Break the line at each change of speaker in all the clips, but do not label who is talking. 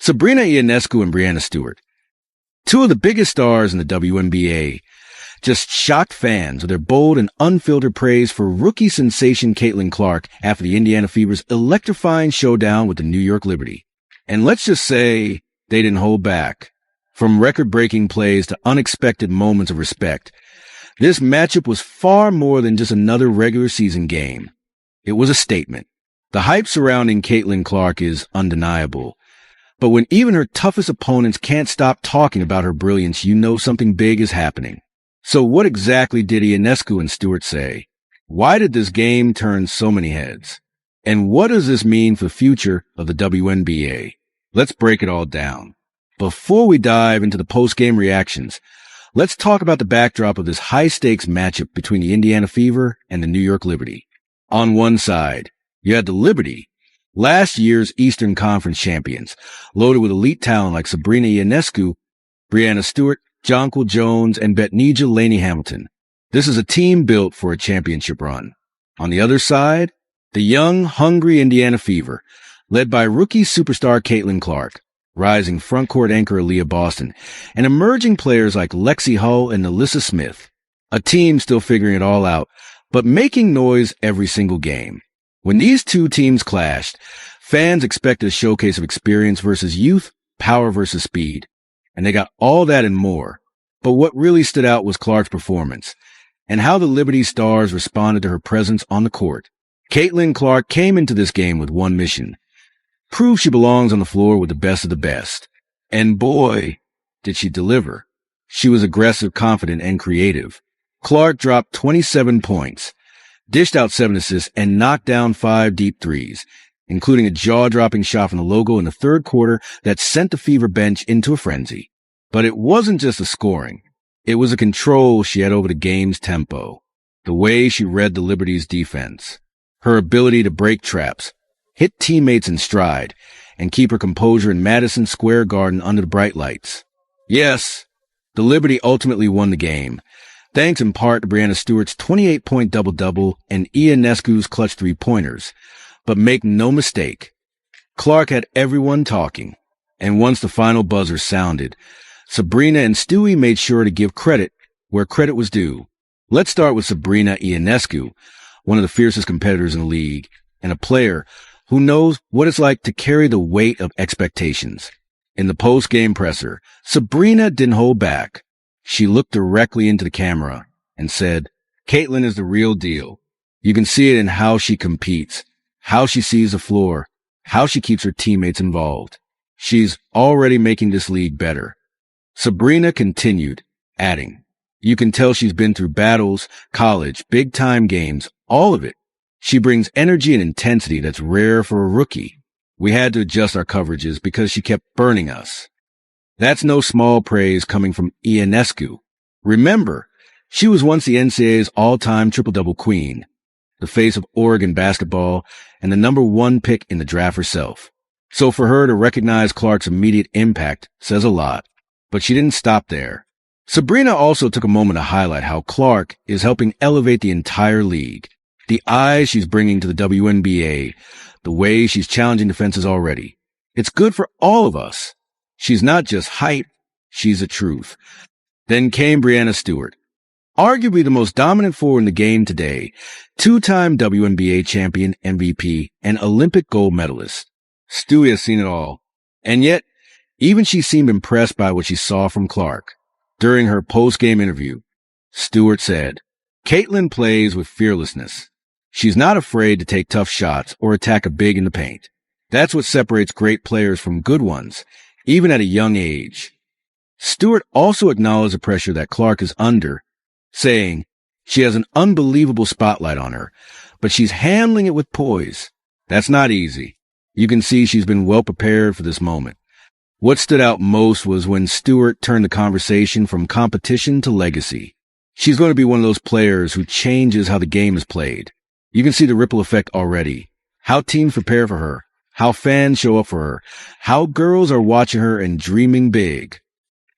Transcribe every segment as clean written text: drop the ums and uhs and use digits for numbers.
Sabrina Ionescu and Breanna Stewart, two of the biggest stars in the WNBA, just shocked fans with their bold and unfiltered praise for rookie sensation Caitlin Clark after the Indiana Fever's electrifying showdown with the New York Liberty. And let's just say they didn't hold back. From record-breaking plays to unexpected moments of respect, this matchup was far more than just another regular season game. It was a statement. The hype surrounding Caitlin Clark is undeniable. But when even her toughest opponents can't stop talking about her brilliance, you know something big is happening. So what exactly did Ionescu and Stewart say? Why did this game turn so many heads? And what does this mean for the future of the WNBA? Let's break it all down. Before we dive into the post-game reactions, let's talk about the backdrop of this high-stakes matchup between the Indiana Fever and the New York Liberty. On one side, you had the Liberty, last year's Eastern Conference champions, loaded with elite talent like Sabrina Ionescu, Breanna Stewart, Jonquil Jones, and Betnijah Laney Hamilton. This is a team built for a championship run. On the other side, the young, hungry Indiana Fever, led by rookie superstar Caitlin Clark, rising frontcourt anchor Aaliyah Boston, and emerging players like Lexi Hull and Alyssa Smith. A team still figuring it all out, but making noise every single game. When these two teams clashed, fans expected a showcase of experience versus youth, power versus speed. And they got all that and more. But what really stood out was Clark's performance and how the Liberty stars responded to her presence on the court. Caitlin Clark came into this game with one mission: prove she belongs on the floor with the best of the best. And boy, did she deliver. She was aggressive, confident, and creative. Clark dropped 27 points, dished out 7 assists, and knocked down 5 deep threes, including a jaw-dropping shot from the logo in the third quarter that sent the Fever bench into a frenzy. But it wasn't just the scoring. It was the control she had over the game's tempo, the way she read the Liberty's defense, her ability to break traps, hit teammates in stride, and keep her composure in Madison Square Garden under the bright lights. Yes, the Liberty ultimately won the game, thanks in part to Breanna Stewart's 28-point double-double and Ionescu's clutch three-pointers. But make no mistake, Clark had everyone talking. And once the final buzzer sounded, Sabrina and Stewie made sure to give credit where credit was due. Let's start with Sabrina Ionescu, one of the fiercest competitors in the league, and a player who knows what it's like to carry the weight of expectations. In the post-game presser, Sabrina didn't hold back. She looked directly into the camera and said, "Caitlin is the real deal. You can see it in how she competes, how she sees the floor, how she keeps her teammates involved. She's already making this league better." Sabrina continued, adding, "You can tell she's been through battles, college, big-time games, all of it. She brings energy and intensity that's rare for a rookie. We had to adjust our coverages because she kept burning us." That's no small praise coming from Ionescu. Remember, she was once the NCAA's all-time triple-double queen, the face of Oregon basketball, and the #1 pick in the draft herself. So for her to recognize Clark's immediate impact says a lot. But she didn't stop there. Sabrina also took a moment to highlight how Clark is helping elevate the entire league. The eyes she's bringing to the WNBA, the way she's challenging defenses already. It's good for all of us. She's not just hype, she's the truth. Then came Breanna Stewart, arguably the most dominant forward in the game today, 2-time WNBA champion, MVP, and Olympic gold medalist. Stewie has seen it all. And yet, even she seemed impressed by what she saw from Clark. During her post-game interview, Stewart said, "Caitlin plays with fearlessness. She's not afraid to take tough shots or attack a big in the paint. That's what separates great players from good ones, even at a young age." Stewart also acknowledged the pressure that Clark is under, saying, "She has an unbelievable spotlight on her, but she's handling it with poise. That's not easy. You can see she's been well prepared for this moment." What stood out most was when Stewart turned the conversation from competition to legacy. She's going to be one of those players who changes how the game is played. You can see the ripple effect already. How teams prepare for her, how fans show up for her, how girls are watching her and dreaming big.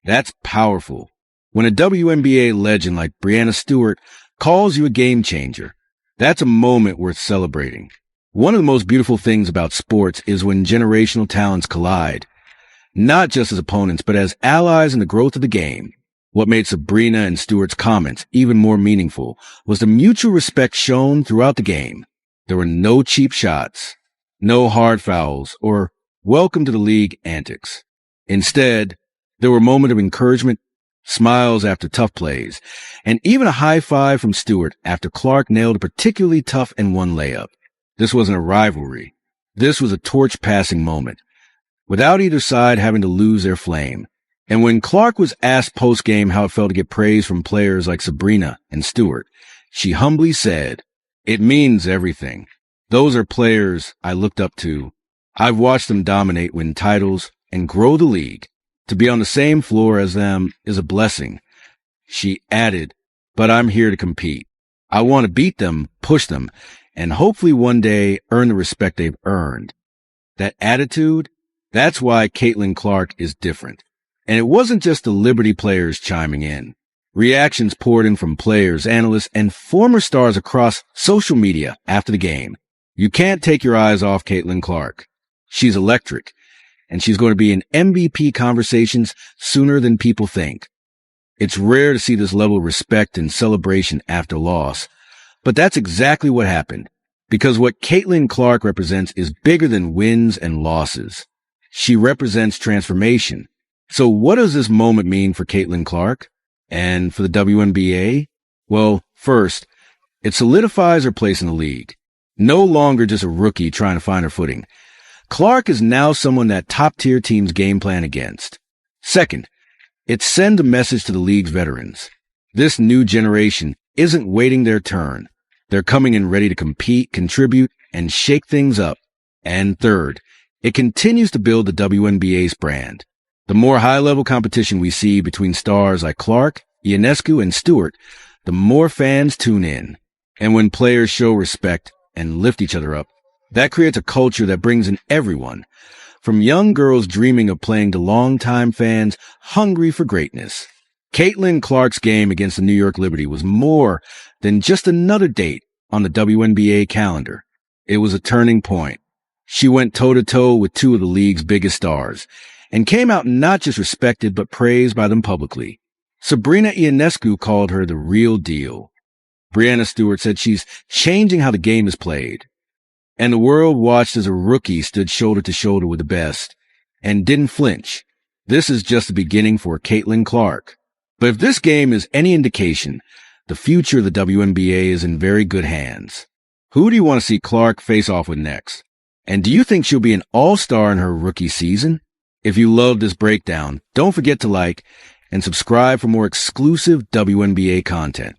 That's powerful. When a WNBA legend like Breanna Stewart calls you a game changer, that's a moment worth celebrating. One of the most beautiful things about sports is when generational talents collide. not just as opponents, but as allies in the growth of the game. What made Sabrina and Stewart's comments even more meaningful was the mutual respect shown throughout the game. There were no cheap shots, no hard fouls, or welcome to the league antics. Instead, there were moments of encouragement, smiles after tough plays, and even a high five from Stewart after Clark nailed a particularly tough and one layup. This wasn't a rivalry. This was a torch-passing moment, without either side having to lose their flame. And when Clark was asked post-game how it felt to get praise from players like Sabrina and Stewart, she humbly said, "It means everything. Those are players I looked up to. I've watched them dominate, win titles, and grow the league. To be on the same floor as them is a blessing." She added, "But I'm here to compete. I want to beat them, push them, and hopefully one day earn the respect they've earned." That attitude, that's why Caitlin Clark is different. And it wasn't just the Liberty players chiming in. Reactions poured in from players, analysts, and former stars across social media after the game. You can't take your eyes off Caitlin Clark. She's electric, and she's going to be in MVP conversations sooner than people think. It's rare to see this level of respect and celebration after loss, but that's exactly what happened, because what Caitlin Clark represents is bigger than wins and losses. She represents transformation. So what does this moment mean for Caitlin Clark and for the WNBA? Well, first, it solidifies her place in the league. No longer just a rookie trying to find her footing. Clark is now someone that top-tier teams game plan against. Second, it sends a message to the league's veterans. This new generation isn't waiting their turn. They're coming in ready to compete, contribute, and shake things up. And third, it continues to build the WNBA's brand. The more high-level competition we see between stars like Clark, Ionescu, and Stewart, the more fans tune in. And when players show respect and lift each other up, that creates a culture that brings in everyone, from young girls dreaming of playing to longtime fans hungry for greatness. Caitlin Clark's game against the New York Liberty was more than just another date on the WNBA calendar. It was a turning point. She went toe-to-toe with two of the league's biggest stars, and came out not just respected but praised by them publicly. Sabrina Ionescu called her the real deal. Breanna Stewart said she's changing how the game is played. And the world watched as a rookie stood shoulder to shoulder with the best and didn't flinch. This is just the beginning for Caitlin Clark. But if this game is any indication, the future of the WNBA is in very good hands. Who do you want to see Clark face off with next? And do you think she'll be an all-star in her rookie season? If you loved this breakdown, don't forget to like and subscribe for more exclusive WNBA content.